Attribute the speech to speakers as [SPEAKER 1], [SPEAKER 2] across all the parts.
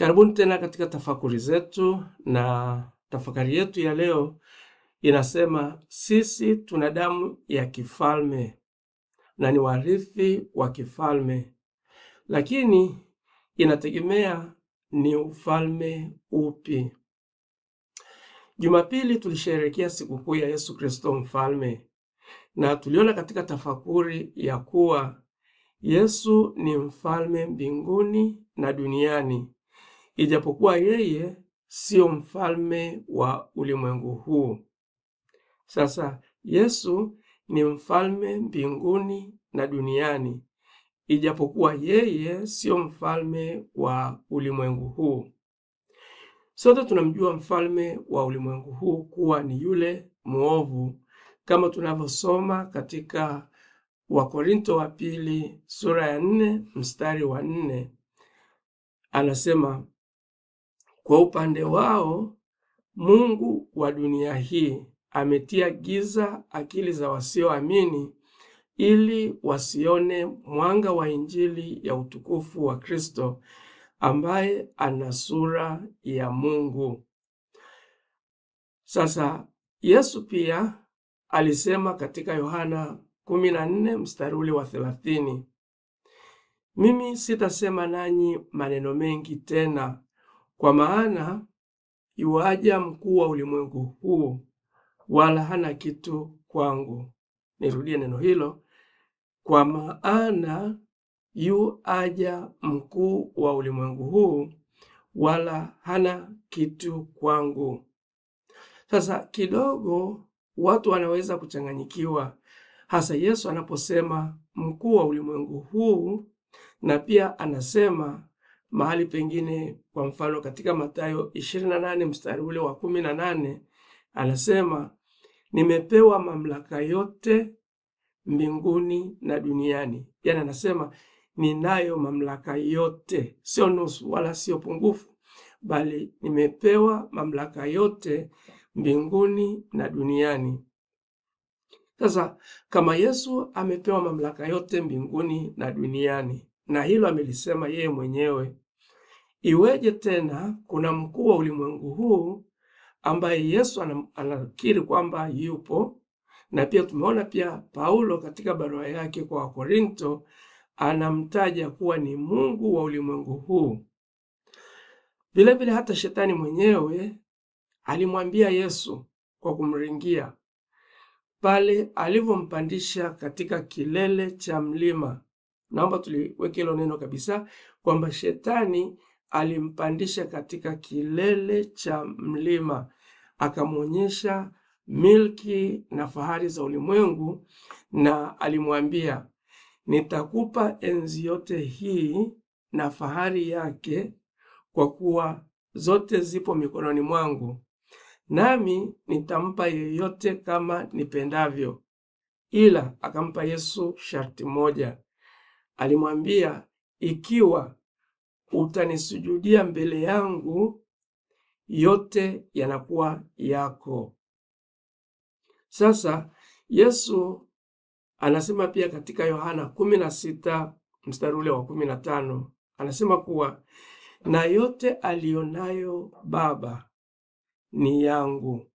[SPEAKER 1] Karibuni tena katika tafakuri zetu, na tafakari yetu ya leo inasema sisi tuna damu ya kifalme na ni warithi wa kifalme, lakini inategemea ni ufalme upi. Jumapili tulisherehekea sikukuu ya Yesu Kristo mfalme, na tuliona katika tafakuri ya kuwa Yesu ni mfalme mbinguni na duniani, ijapokuwa yeye sio mfalme wa ulimwengu huu. Sasa Yesu ni mfalme mbinguni na duniani, ijapokuwa yeye sio mfalme wa ulimwengu huu. Sote tunamjua mfalme wa ulimwengu huu kuwa ni yule muovu, kama tunavyosoma katika Wakorinto wa pili sura ya 4 mstari wa 4. Anasema, kwa upande wao Mungu wa dunia hii ametia giza akili za wasioamini, ili wasione mwanga wa Injili ya utukufu wa Kristo, ambaye ana sura ya Mungu. Sasa Yesu pia alisema katika Yohana 14 mstari ule wa 30, mimi sitasema nanyi maneno mengi tena, kwa maana yuaja mkuu wa ulimwengu huu, wala hana kitu kwangu. Nirudie neno hilo, kwa maana yuaja mkuu wa ulimwengu huu, wala hana kitu kwangu. Sasa kidogo watu wanaweza kuchanganyikiwa, hasa Yesu anaposema mkuu wa ulimwengu huu, na pia anasema mahali pengine, kwa mfano katika Mathayo 28 mstari ule wa 18, anasema nimepewa mamlaka yote mbinguni na duniani. Yaani anasema ninayo mamlaka yote, sio nusu wala sio pungufu, bali nimepewa mamlaka yote mbinguni na duniani. Sasa kama Yesu amepewa mamlaka yote mbinguni na duniani, na hilo amelisema yeye mwenyewe, iweje tena kuna mkuu wa ulimwengu huu ambaye Yesu anakiri kwamba yupo? Na pia tumeona pia Paulo katika barua yake kwa Wakorinto anamtaja kuwa ni mungu wa ulimwengu huu. Vilevile hata shetani mwenyewe alimwambia Yesu kwa kumringia pale alivyompandisha katika kilele cha mlima. Naomba tuliweke hilo neno kabisa, kwamba shetani alimpandisha katika kilele cha mlima, akamwonyesha milki na fahari za ulimwengu, na alimwambia, nitakupa enzi yote hii na fahari yake, kwa kuwa zote zipo mikononi mwangu, nami nitampa yeyote kama nipendavyo. Ila akampa Yesu sharti moja. Alimwambia, ikiwa utanisujudia mbele yangu, yote yanakuwa yako. Sasa Yesu anasema pia katika Yohana 16 mstari ule wa 15, anasema kuwa na yote alionayo Baba ni yangu.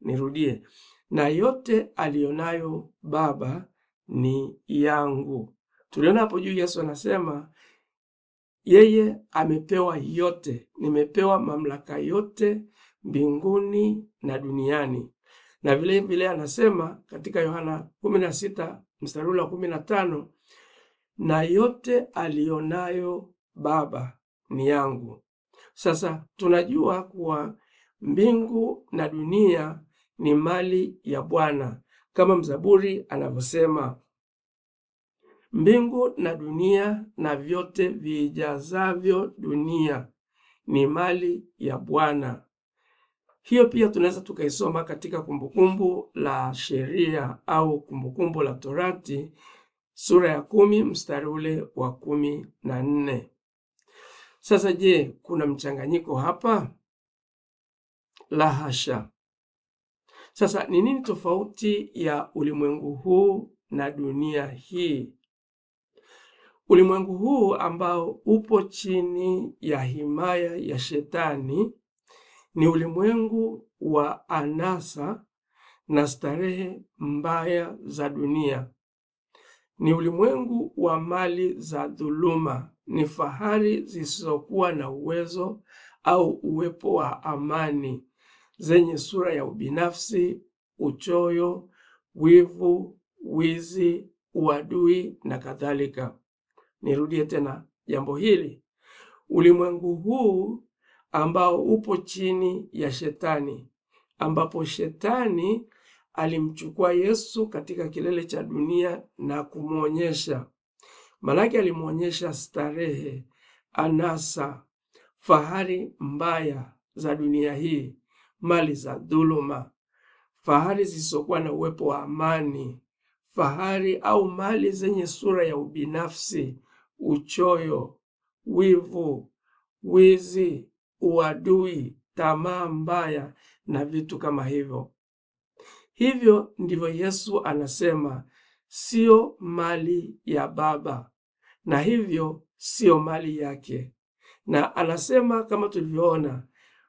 [SPEAKER 1] Nirudie, na yote alionayo Baba ni yangu. Tuliona hapo juu Yesu anasema yeye amepewa yote, nimepewa mamlaka yote mbinguni na duniani. Na vile vile anasema katika Yohana 16 mstari wa 15, na yote alionayo Baba ni yangu. Sasa tunajua kuwa mbingu na dunia ni mali ya Bwana, kama mzaburi anavyosema, mbingu na dunia na vyote vijazavyo dunia ni mali ya Bwana. Hiyo pia tunaweza tukaisoma katika Kumbukumbu la Sheria au Kumbukumbu la Torati sura ya 10 mstari ule wa 14. Sasa je, kuna mchanganyiko hapa? La hasha. Sasa ni nini tofauti ya ulimwengu huu na dunia hii? Ulimwengu huu ambao upo chini ya himaya ya Shetani ni ulimwengu wa anasa na starehe mbaya za dunia. Ni ulimwengu wa mali za dhuluma, ni fahari zisizokuwa na uwezo au uwepo wa amani, zenye sura ya ubinafsi, uchoyo, wivu, wizi, uadui na kadhalika. Nirudie tena jambo hili. Ulimwengu huu ambao upo chini ya Shetani, ambapo Shetani alimchukua Yesu katika kilele cha dunia na kumwonyesha. Malaki alimwonyesha starehe, anasa, fahari mbaya za dunia hii, mali za dhuluma, fahari zisizokuwa na uwepo wa amani, fahari au mali zenye sura ya ubinafsi, uchoyo, wivu, wizi, uadui, tamaa mbaya na vitu kama hivyo. Hivyo ndivyo Yesu anasema sio mali ya Baba, na hivyo sio mali yake. Na anasema kama tulivyoona,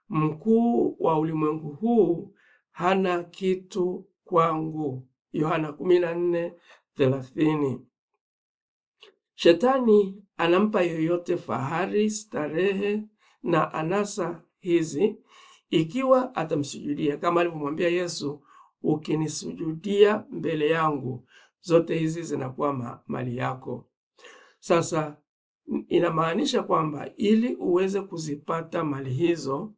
[SPEAKER 1] mkuu wa ulimwengu huu hana kitu kwangu. Yohana 14:30. Shetani anampa yoyote fahari, starehe na anasa hizi ikiwa atamsujudia, kama alivyomwambia Yesu, ukinisujudia mbele yangu, zote hizi zinakuwa mali yako. Sasa inamaanisha kwamba ili uweze kuzipata mali hizo,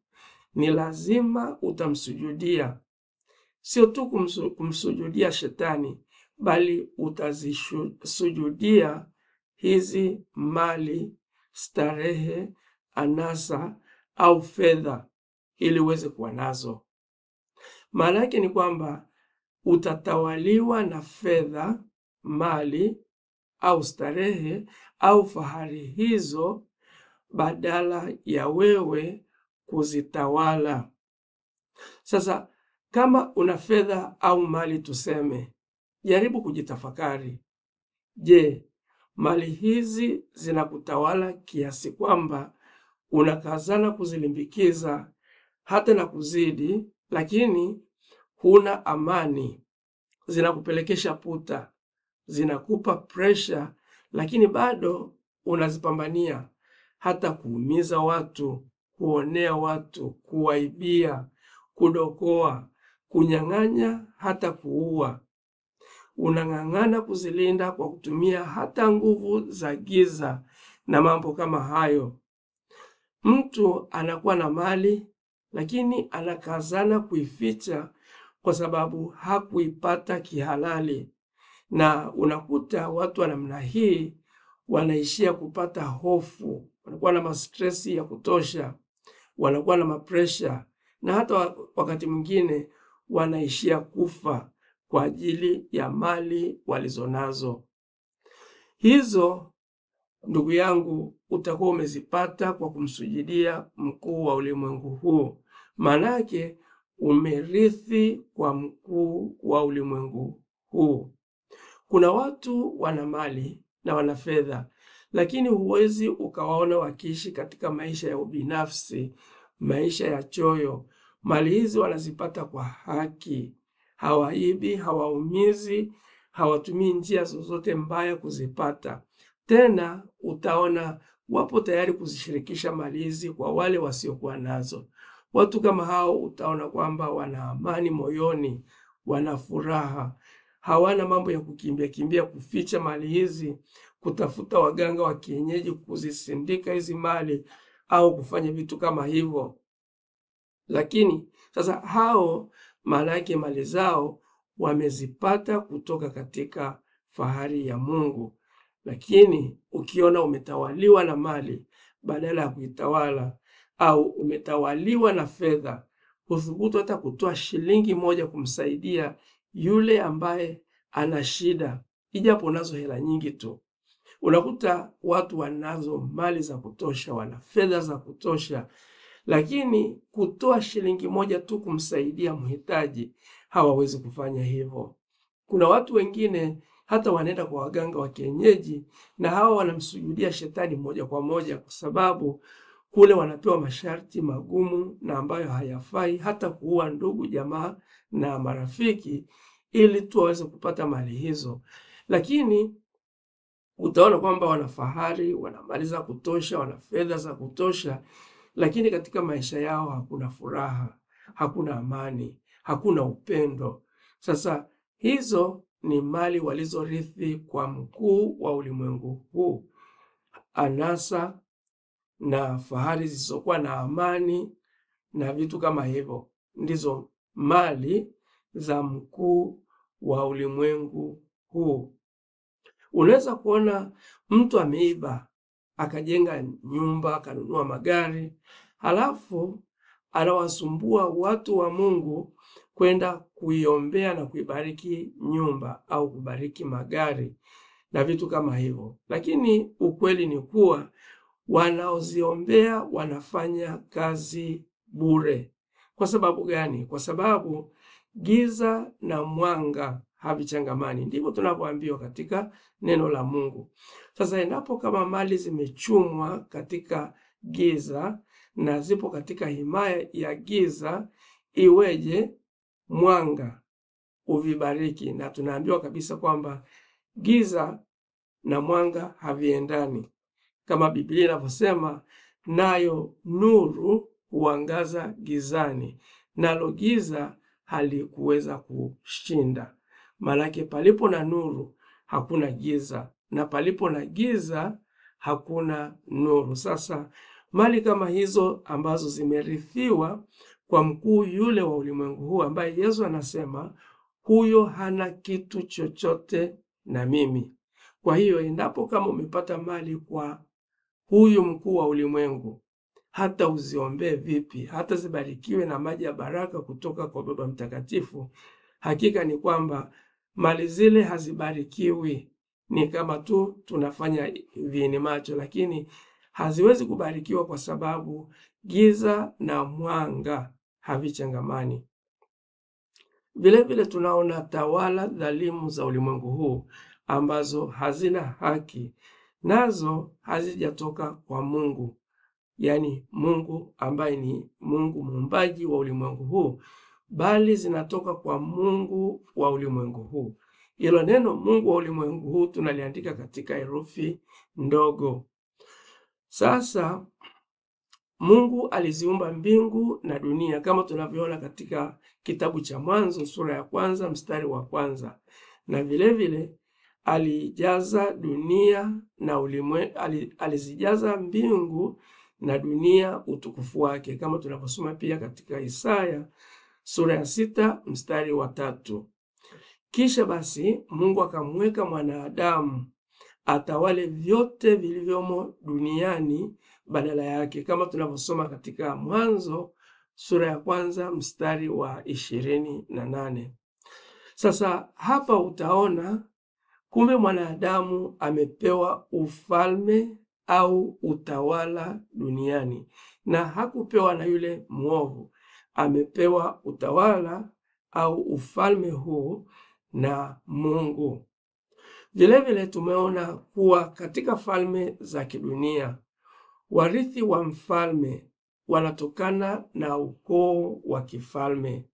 [SPEAKER 1] ni lazima utamsujudia. Sio tu kumsujudia Shetani, bali utazisujudia hizi mali, starehe, anasa au fedha ili uweze kuwa nazo. Maana yake ni kwamba utatawaliwa na fedha, mali au starehe au fahari hizo badala ya wewe kuzitawala. Sasa kama una fedha au mali tuseme, jaribu kujitafakari. Je, mali hizi zinakutawala kiasi kwamba unakazana kuzilimbikiza hata na kuzidi, lakini huna amani? Zinakupelekesha puta, zinakupa presha, lakini bado unazipambania, hata kuumiza watu, kuonea watu, kuwaibia, kudokoa, kunyang'anya, hata kuua. Unang'ang'ana kuzilinda kwa kutumia hata nguvu za giza na mambo kama hayo. Mtu anakuwa na mali, lakini anakazana kuificha kwa sababu hakuipata kihalali. Na unakuta watu wa namna hii wanaishia kupata hofu, wanakuwa na mastresi ya kutosha, wanakuwa na mapresha, na hata wakati mwingine wanaishia kufa kwa ajili ya mali walizonazo. Hizo, ndugu yangu, utakuwa umezipata kwa kumsujudia mkuu wa ulimwengu huu. Manake umerithi kwa mkuu wa ulimwengu huu. Kuna watu wana mali na wana fedha, lakini huwezi ukawaona wakiishi katika maisha ya ubinafsi, maisha ya choyo. Mali hizi wanazipata kwa haki, hawaibi, hawaumizi, hawatumii njia zozote mbaya kuzipata. Tena utaona wapo tayari kuzishirikisha mali hizi kwa wale wasiokuwa nazo. Watu kama hao utaona kwamba wana amani moyoni, wana furaha, hawana mambo ya kukimbia kuficha mali hizi, kutafuta waganga wa kienyeji kuzisindika hizi mali au kufanya vitu kama hivyo. Lakini sasa hao, maana yake mali zao wamezipata kutoka katika fahari ya Mungu. Lakini ukiona umetawaliwa na mali badala ya kuitawala, au umetawaliwa na fedha, huthubutu hata kutoa shilingi moja kumsaidia yule ambaye ana shida, ijapo unazo hela nyingi tu. Unakuta watu wanazo mali za kutosha, wana fedha za kutosha, lakini kutoa shilingi moja tu kumsaidia mhitaji hawawezi kufanya hivyo. Kuna watu wengine hata wanaenda kwa waganga wa kienyeji, na hawa wanamsujudia shetani moja kwa moja, kwa sababu kule wanapewa masharti magumu na ambayo hayafai, hata kuua ndugu, jamaa na marafiki ili tu waweze kupata mali hizo. Lakini utaona kwamba wana fahari, wana mali za kutosha, wana fedha za kutosha, lakini katika maisha yao hakuna furaha, hakuna amani, hakuna upendo. Sasa hizo ni mali walizorithi kwa mkuu wa ulimwengu huu. Anasa na fahari zisizokuwa na amani na vitu kama hivyo ndizo mali za mkuu wa ulimwengu huu. Unaweza kuona mtu ameiba, akajenga nyumba, akanunua magari, halafu anawasumbua watu wa Mungu kwenda kuiombea na kuibariki nyumba au kubariki magari na vitu kama hivyo. Lakini ukweli ni kuwa wanaoziombea wanafanya kazi bure. Kwa sababu gani? Kwa sababu giza na mwanga havichangamani. Ndivyo tunavyoambiwa katika neno la Mungu. Sasa endapo kama mali zimechumwa katika giza na zipo katika himaya ya giza, iweje mwanga uvibariki? Na tunaambiwa kabisa kwamba giza na mwanga haviendani, kama Biblia inavyosema, nayo nuru huangaza gizani, nalo giza halikuweza kushinda. Malaki palipo na nuru hakuna giza, na palipo na giza hakuna nuru. Sasa mali kama hizo ambazo zimerithiwa kwa mkuu yule wa ulimwengu huu, ambaye Yesu anasema huyo hana kitu chochote na mimi. Kwa hiyo endapo kama umepata mali kwa huyu mkuu wa ulimwengu, hata uziombee vipi, hata zibarikiwe na maji ya baraka kutoka kwa Baba Mtakatifu, hakika ni kwamba mali zile hazibarikiwi. Ni kama tu tunafanya viini macho, lakini haziwezi kubarikiwa kwa sababu giza na mwanga havichangamani. Vile vile tunaona tawala dhalimu za ulimwengu huu ambazo hazina haki, nazo hazijatoka kwa Mungu, yaani Mungu ambaye ni Mungu muumbaji wa ulimwengu huu, bali zinatoka kwa Mungu wa ulimwengu huu. Hilo neno Mungu wa ulimwengu huu tunaliandika katika herufi ndogo. Sasa Mungu aliziumba mbingu na dunia kama tunavyoona katika kitabu cha Mwanzo sura ya 1 mstari wa 1, na vile vile alijaza dunia na alizijaza mbingu na dunia utukufu wake, kama tunavyosoma pia katika Isaya sura ya 6 mstari wa 3. Kisha basi Mungu akamweka mwanadamu atawale vyote vilivyomo duniani badala yake, kama tunavyosoma katika Mwanzo sura ya 1 mstari wa 28. Sasa hapa utaona kumbe mwanadamu amepewa ufalme au utawala duniani, na hakupewa na yule mwovu. Amepewa utawala au ufalme huu na Mungu. Vile vile tumeona kuwa katika falme za kidunia warithi wa mfalme wanatokana na ukoo wa kifalme.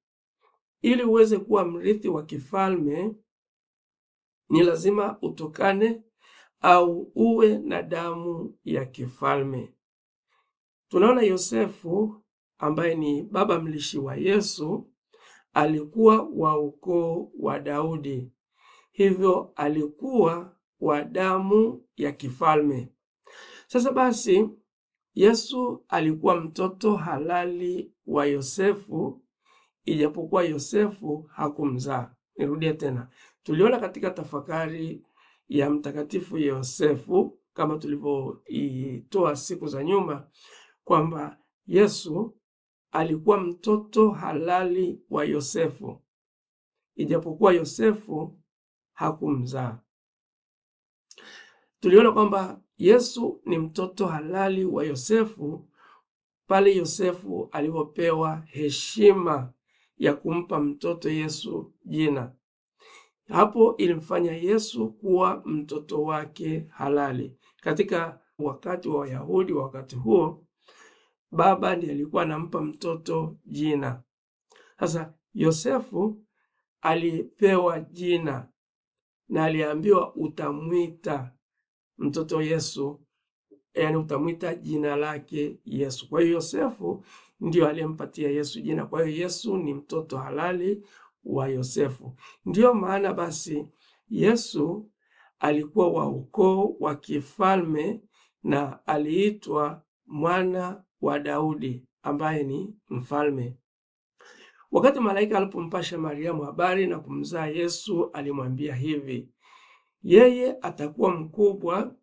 [SPEAKER 1] Ili uweze kuwa mrithi wa kifalme ni lazima utokane au uwe na damu ya kifalme. Tunaona Yosefu ambaye ni baba mlishi wa Yesu alikuwa wa ukoo wa Daudi, hivyo alikuwa wa damu ya kifalme. Sasa basi Yesu alikuwa mtoto halali wa Yosefu, ijapokuwa Yosefu hakumzaa. Nirudie tena. Tuliona katika tafakari ya Mtakatifu Yosefu, kama tulivyoitoa siku za nyuma, kwamba Yesu alikuwa mtoto halali wa Yosefu, ijapokuwa Yosefu hakumzaa. Tuliona kwamba Yesu ni mtoto halali wa Yosefu pale Yosefu alipopewa heshima ya kumpa mtoto Yesu jina. Hapo ilimfanya Yesu kuwa mtoto wake halali. Katika wakati wa Wayahudi wakati huo, baba ndiye alikuwa anampa mtoto jina. Sasa Yosefu alipewa jina na aliambiwa utamwita mtoto Yesu, yani utamwita jina lake Yesu. Kwa hiyo Yosefu ndio aliyempatia Yesu jina. Kwa hiyo Yesu ni mtoto halali wa Yosefu. Ndiyo maana basi Yesu alikuwa wa ukoo wa kifalme na aliitwa mwana wa Daudi ambaye ni mfalme. Wakati malaika alipompasha Mariamu habari na kumzaa Yesu, alimwambia hivi: yeye atakuwa mkubwa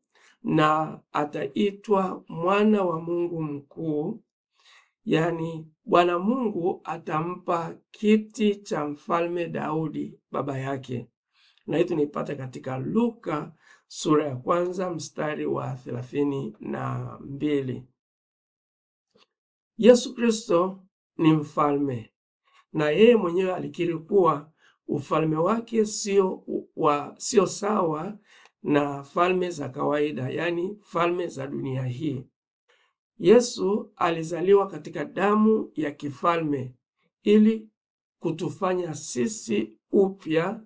[SPEAKER 1] na ataitwa mwana wa Mungu mkuu, yani Bwana Mungu atampa kiti cha mfalme Daudi baba yake. Na hii tunaipata katika Luka sura ya 1 mstari wa 32. Yesu Kristo ni mfalme na yeye mwenyewe alikiri kuwa ufalme wake sio sawa na falme za kawaida, yani falme za dunia hii. Yesu alizaliwa katika damu ya kifalme ili kutufanya sisi upya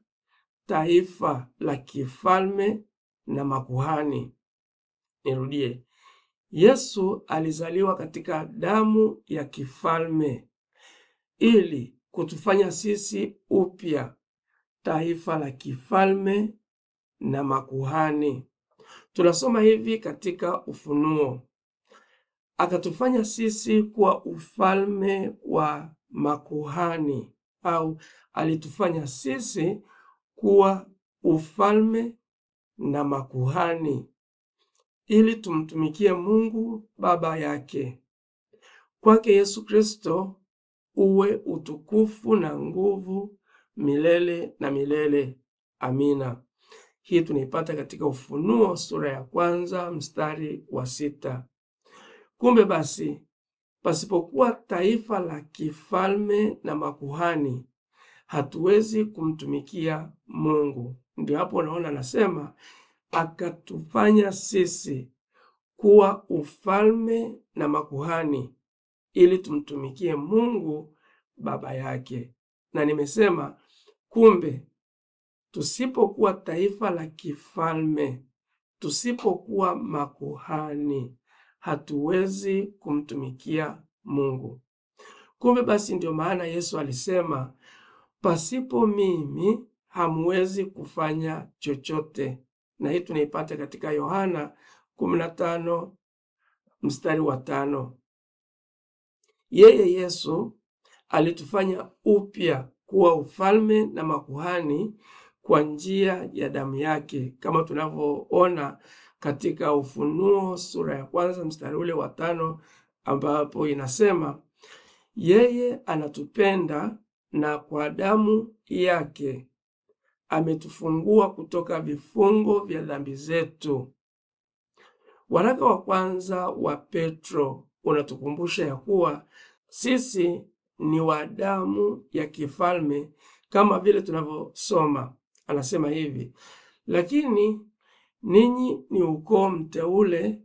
[SPEAKER 1] taifa la kifalme na makuhani. Nirudie. Yesu alizaliwa katika damu ya kifalme ili kutufanya sisi upya taifa la kifalme na makuhani. Tunasoma hivi katika Ufunuo: akatufanya sisi kuwa ufalme wa makuhani, au alitufanya sisi kuwa ufalme na makuhani ili tumtumikie Mungu Baba yake. Kwake Yesu Kristo uwe utukufu na nguvu milele na milele. Amina. Hii tunaipata katika Ufunuo sura ya 1 mstari wa 6. Kumbe basi, pasipokuwa taifa la kifalme na makuhani, hatuwezi kumtumikia Mungu. Ndio hapo unaona anasema akatufanya sisi kuwa ufalme na makuhani ili tumtumikie Mungu Baba yake. Na nimesema kumbe tusipokuwa taifa la kifalme, tusipokuwa makuhani, hatuwezi kumtumikia Mungu. Kumbe basi ndio maana Yesu alisema, pasipo mimi hamwezi kufanya chochote. Na hii tunaipata katika Yohana 15 mstari wa 5. Yeye Yesu alitufanya upya kuwa ufalme na makuhani kwa njia ya damu yake, kama tunavyoona katika Ufunuo sura ya 1 mstari ule wa 5, ambapo inasema yeye anatupenda na kwa damu yake ametufungua kutoka vifungo vya dhambi zetu. Waraka wa kwanza wa Petro unatukumbusha ya kuwa sisi ni wa damu ya kifalme, kama vile tunavyosoma. Anasema hivi: lakini ninyi ni ukoo mteule,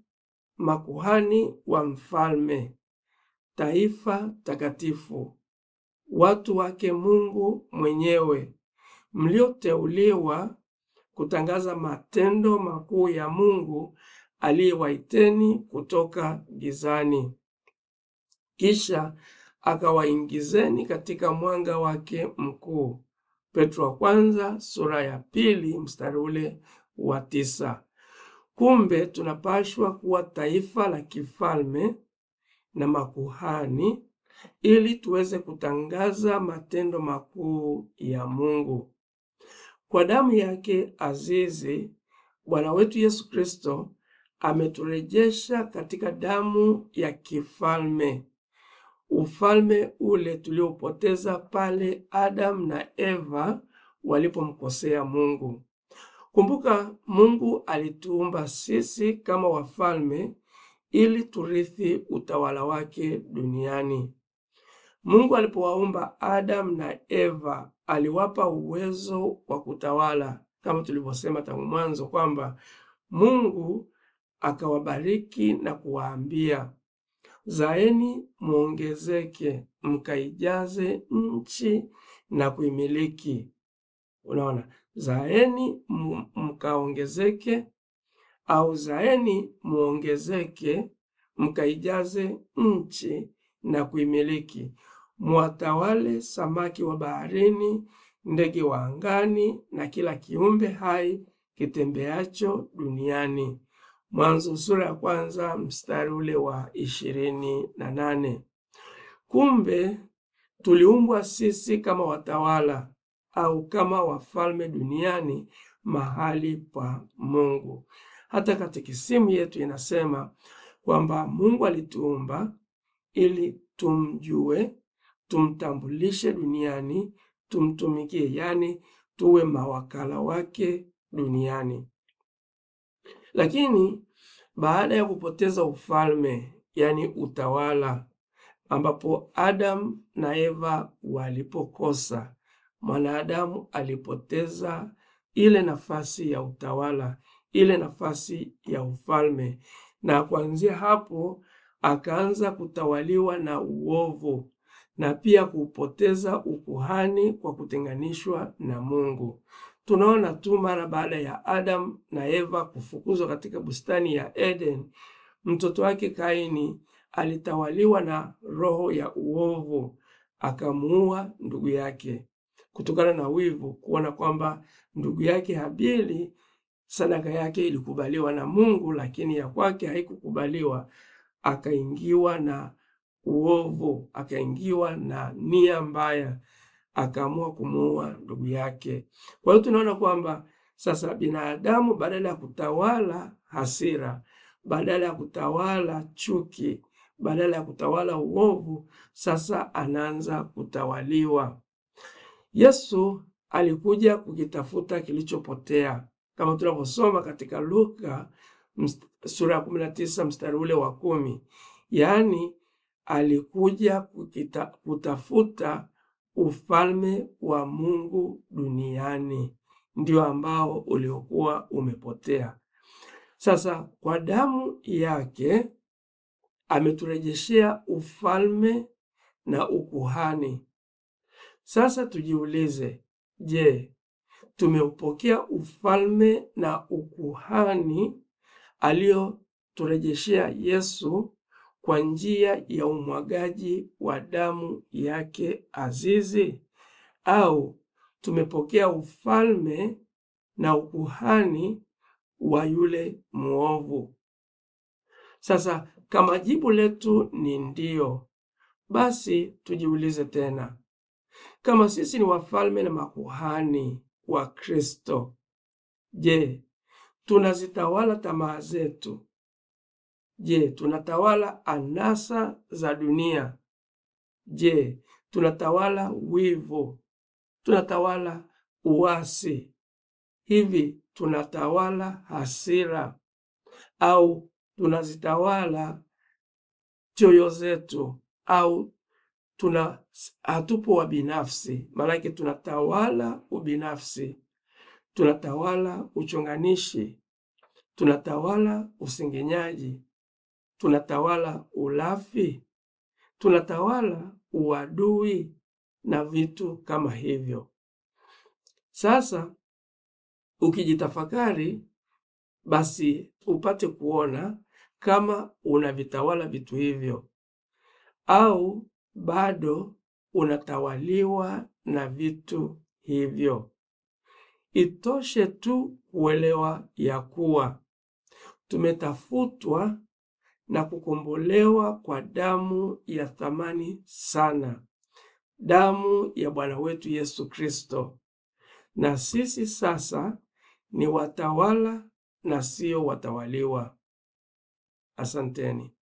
[SPEAKER 1] makuhani wa mfalme, taifa takatifu, watu wake Mungu mwenyewe, mlioteuliwa kutangaza matendo makuu ya Mungu aliyewaiteni kutoka gizani, kisha akawaingizeni katika mwanga wake mkuu. Petro wa kwanza sura ya 2 mstari ule wa 9. Kumbe tunapashwa kuwa taifa la kifalme na makuhani ili tuweze kutangaza matendo makuu ya Mungu. Kwa damu yake azizi, Bwana wetu Yesu Kristo ameturejesha katika damu ya kifalme, ufalme ule tuliopoteza pale Adam na Eva walipomkosea Mungu. Kumbuka, Mungu alituumba sisi kama wafalme ili turithi utawala wake duniani. Mungu alipowaumba Adam na Eva aliwapa uwezo wa kutawala, kama tulivyosema tangu mwanzo kwamba Mungu akawabariki na kuwaambia, zaeni muongezeke, mkaijaze nchi na kuimiliki. Unaona, zaeni mkaongezeke au zaeni muongezeke, mkaijaze nchi na kuimiliki, muwatawale samaki wa baharini, ndege wa angani na kila kiumbe hai kitembeacho duniani. Mwanzo sura ya 1 mstari ule wa 28. Kumbe tuliumbwa sisi kama watawala au kama wafalme duniani mahali pa Mungu. Hata katekisimu yetu inasema kwamba Mungu alituumba ili tumjue, tumtambulishe duniani, tumtumikie, yani tuwe mawakala wake duniani. Lakini baada ya kupoteza ufalme, yani utawala, ambapo Adam na Eva walipokosa, mwanadamu alipoteza ile nafasi ya utawala, ile nafasi ya ufalme, na kuanzia hapo akaanza kutawaliwa na uovu na pia kupoteza ukuhani kwa kutenganishwa na Mungu. Tunaona tu mara baada ya Adam na Eva kufukuzwa katika bustani ya Eden, mtoto wake Kaini alitawaliwa na roho ya uovu, akamuua ndugu yake kutokana na wivu, kuona kwamba ndugu yake Habili sadaka yake ilikubaliwa na Mungu, lakini ya kwake haikukubaliwa. Akaingiwa na uovu, akaingiwa na nia mbaya, akaamua kumuua ndugu yake. Kwa hiyo tunaona kwamba sasa binadamu badala ya kutawala hasira, badala ya kutawala chuki, badala ya kutawala uovu, sasa anaanza kutawaliwa. Yesu alikuja kukitafuta kilichopotea, kama tunavyosoma katika Luka sura ya 19 mstari ule wa 10. Yaani alikuja kutafuta ufalme wa Mungu duniani, ndio ambao uliokuwa umepotea. Sasa kwa damu yake ameturejeshea ufalme na ukuhani. Sasa tujiulize, je, tumeupokea ufalme na ukuhani alioturejeshea Yesu kwa njia ya umwagaji wa damu yake azizi, au tumepokea ufalme na ukuhani wa yule muovu? Sasa kama jibu letu ni ndio, basi tujiulize tena, kama sisi ni wafalme na makuhani wa Kristo, je, tunazitawala tamaa zetu? Je, tunatawala anasa za dunia? Je, tunatawala wivu? Tunatawala uasi? Hivi tunatawala hasira? Au tunazitawala choyo zetu? Au hatupo wa binafsi? Maanake tunatawala ubinafsi, tunatawala uchonganishi, tunatawala usengenyaji, tunatawala ulafi, tunatawala uadui na vitu kama hivyo. Sasa ukijitafakari, basi upate kuona kama unavitawala vitu hivyo au bado unatawaliwa na vitu hivyo. Itoshe tu kuelewa ya kuwa tumetafutwa na kukombolewa kwa damu ya thamani sana, damu ya Bwana wetu Yesu Kristo, na sisi sasa ni watawala na sio watawaliwa. Asanteni.